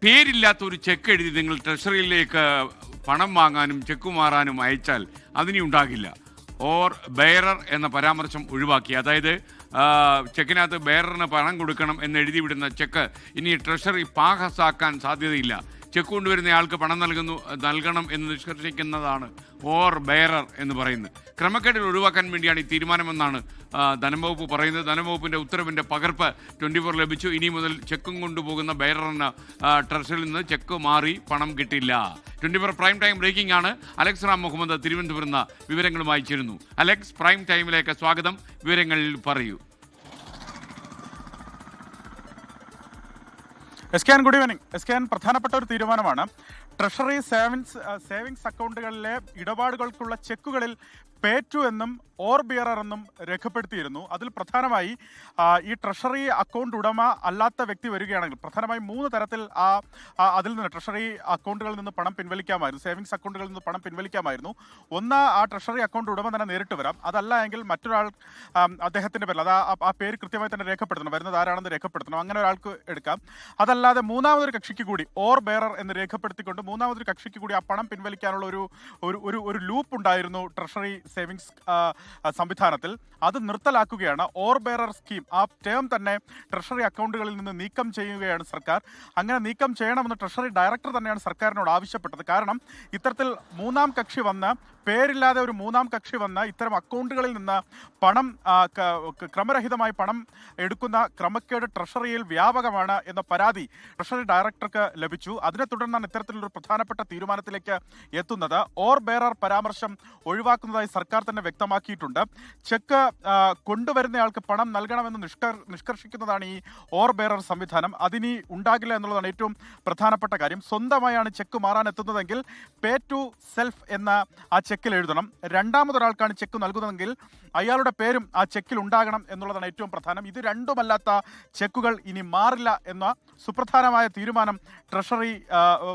പേരില്ലാത്ത ഒരു ചെക്ക് എഴുതി നിങ്ങൾ ട്രഷറിയിലേക്ക് പണം വാങ്ങാനും ചെക്ക് മാറാനും അയച്ചാൽ അതിനി ഉണ്ടാകില്ല. ഓർ ബെയറർ എന്ന പരാമർശം ഒഴിവാക്കി. അതായത് ചെക്കിനകത്ത് ബെയറിന് പണം കൊടുക്കണം എന്ന് എഴുതി വിടുന്ന ചെക്ക് ഇനി ട്രഷറി പാകസാക്കാൻ സാധ്യതയില്ല. ചെക്ക് കൊണ്ടുവരുന്നയാൾക്ക് പണം നൽകണം എന്ന് നിഷ്കർഷിക്കുന്നതാണ് ഓർ ബെയറർ എന്ന് പറയുന്നത്. ക്രമക്കേടുകൾ ഒഴിവാക്കാൻ വേണ്ടിയാണ് ഈ തീരുമാനമെന്നാണ് ധനവകുപ്പ് പറയുന്നത്. ധനവകുപ്പിൻ്റെ ഉത്തരവിൻ്റെ പകർപ്പ് 24 ലഭിച്ചു. ഇനി മുതൽ ചെക്കും കൊണ്ടുപോകുന്ന ബെയററിന് ട്രഷറിയിൽ നിന്ന് ചെക്ക് മാറി പണം കിട്ടില്ല. 24 പ്രൈം ടൈം ബ്രേക്കിംഗ് ആണ്. അലക്സ് റാം മുഹമ്മദ് തിരുവനന്തപുരം വിവരങ്ങളുമായി ചേരുന്നു. അലക്സ്, പ്രൈം ടൈമിലേക്ക് സ്വാഗതം. വിവരങ്ങൾ പറയൂ. Good evening. പ്രധാനപ്പെട്ട ഒരു തീരുമാനമാണ്. ട്രഷറി സേവിങ്സ് അക്കൗണ്ടുകളിലെ ഇടപാടുകൾക്കുള്ള ചെക്കുകളിൽ പേ ടു എന്നും ഓർ ബിയറർ എന്നും രേഖപ്പെടുത്തിയിരുന്നു. അതിൽ പ്രധാനമായി ഈ ട്രഷറി അക്കൗണ്ട് ഉടമ അല്ലാത്ത വ്യക്തി വരികയാണെങ്കിൽ പ്രധാനമായും 3 തരത്തിൽ അതിൽ നിന്ന് ട്രഷറി അക്കൗണ്ടുകളിൽ നിന്ന് പണം പിൻവലിക്കാമായിരുന്നു, സേവിങ്സ് അക്കൗണ്ടുകളിൽ നിന്ന് പണം പിൻവലിക്കാമായിരുന്നു. ഒന്ന്, ആ ട്രഷറി അക്കൗണ്ട് ഉടമ തന്നെ നേരിട്ട് വരാം. അതല്ല എങ്കിൽ മറ്റൊരാൾ അദ്ദേഹത്തിൻ്റെ പേരിൽ ആ പേര് കൃത്യമായി തന്നെ രേഖപ്പെടുത്തണം, വരുന്നത് ആരാണെന്ന് രേഖപ്പെടുത്തണം, അങ്ങനെ ഒരാൾക്ക് എടുക്കാം. അതല്ലാതെ മൂന്നാമതൊരു കക്ഷിക്ക് കൂടി ഓർ ബെയറർ എന്ന് രേഖപ്പെടുത്തിക്കൊണ്ട് മൂന്നാമതൊരു കക്ഷിക്ക് കൂടി ആ പണം പിൻവലിക്കാനുള്ള ഒരു ലൂപ്പ് ഉണ്ടായിരുന്നു ട്രഷറി സേവിങ്സ് സംവിധാനത്തിൽ. അത് നിർത്തലാക്കുകയാണ്. ഓർ ബെയറർ സ്കീം, ആ ടേം തന്നെ ട്രഷറി അക്കൗണ്ടുകളിൽ നിന്ന് നീക്കം ചെയ്യുകയാണ് സർക്കാർ. അങ്ങനെ നീക്കം ചെയ്യണമെന്ന് ട്രഷറി ഡയറക്ടർ തന്നെയാണ് സർക്കാരിനോട് ആവശ്യപ്പെട്ടത്. കാരണം ഇത്തരത്തിൽ മൂന്നാം കക്ഷി വന്ന്, പേരില്ലാതെ ഒരു മൂന്നാം കക്ഷി വന്ന് ഇത്തരം അക്കൗണ്ടുകളിൽ നിന്ന് പണം ക്രമരഹിതമായി പണം എടുക്കുന്ന ക്രമക്കേട് ട്രഷറിയിൽ വ്യാപകമാണ് എന്ന പരാതി ട്രഷറി ഡയറക്ടർക്ക് ലഭിച്ചു. അതിനെ തുടർന്നാണ് ഇത്തരത്തിലൊരു പ്രധാനപ്പെട്ട തീരുമാനത്തിലേക്ക് എത്തുന്നത്. ഓർ ബെയറർ പരാമർശം ഒഴിവാക്കുന്നതായി സർക്കാർ തന്നെ വ്യക്തമാക്കിയിട്ടുണ്ട്. ചെക്ക് കൊണ്ടുവരുന്നയാൾക്ക് പണം നൽകണമെന്ന് നിഷ്കർഷിക്കുന്നതാണ് ഈ ഓർ ബെയറർ സംവിധാനം. അതിനി ഉണ്ടാകില്ല എന്നുള്ളതാണ് ഏറ്റവും പ്രധാനപ്പെട്ട കാര്യം. സ്വന്തമായാണ് ചെക്ക് മാറാൻ എത്തുന്നതെങ്കിൽ പേ ടു സെൽഫ് എന്ന ആ ചെക്കിൽ എഴുതണം. രണ്ടാമതൊരാൾക്കാണ് ചെക്ക് നൽകുന്നതെങ്കിൽ അയാളുടെ പേരും ആ ചെക്കിൽ ഉണ്ടാകണം എന്നുള്ളതാണ് ഏറ്റവും പ്രധാനം. ഇത് രണ്ടുമല്ലാത്ത ചെക്കുകൾ ഇനി മാറില്ല എന്ന സുപ്രധാനമായ തീരുമാനം ട്രഷറി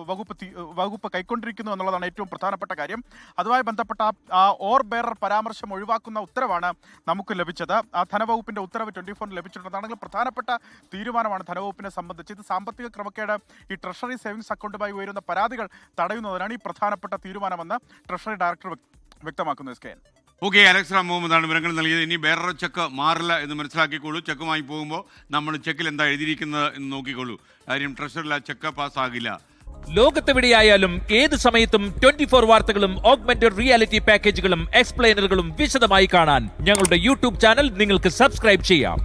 വകുപ്പ് കൈക്കൊണ്ടിരിക്കുന്നു എന്നുള്ളതാണ് ഏറ്റവും പ്രധാനപ്പെട്ട കാര്യം. അതുമായി ബന്ധപ്പെട്ട ആ ഓർ ബെയറർ പരാമർശം ഒഴിവാക്കുന്ന ഉത്തരവാണ് നമുക്ക് ലഭിച്ചത്. ആ ധനവകുപ്പിന്റെ ഉത്തരവ് 24 ലഭിച്ചിട്ടുള്ളതാണെങ്കിൽ പ്രധാനപ്പെട്ട തീരുമാനമാണ് ധനവകുപ്പിനെ സംബന്ധിച്ച്. ഇത് സാമ്പത്തിക ക്രമക്കേട് ഈ ട്രഷറി സേവിങ്സ് അക്കൗണ്ടുമായി ഉയരുന്ന പരാതികൾ തടയുന്നതിനാണ് ഈ പ്രധാനപ്പെട്ട തീരുമാനമെന്ന് ട്രഷറി ഡയറക്ടർ വ്യക്തമാക്കുന്നു. ഓക്കെ, അലക്സ് റാം മുഹമ്മദാണ് വിവരങ്ങൾ നൽകിയത്. ഇനി ബെയറർ ചെക്ക് മാറില്ല എന്ന് മനസ്സിലാക്കിക്കോളൂ. ചെക്കുമായി പോകുമ്പോൾ നമ്മൾ ചെക്കിൽ എന്താ എഴുതിയിരിക്കുന്നത് എന്ന് നോക്കിക്കോളൂ. കാര്യം ട്രഷറിൽ ആ ചെക്ക് പാസ്സാകില്ല. ലോകത്തെവിടെയായാലും ഏത് സമയത്തും 24 വാർത്തകളും ഓഗ്മെന്റഡ് റിയാലിറ്റി പാക്കേജുകളും എക്സ്പ്ലെയിനറുകളും വിശദമായി കാണാൻ ഞങ്ങളുടെ യൂട്യൂബ് ചാനൽ നിങ്ങൾക്ക് സബ്സ്ക്രൈബ് ചെയ്യാം.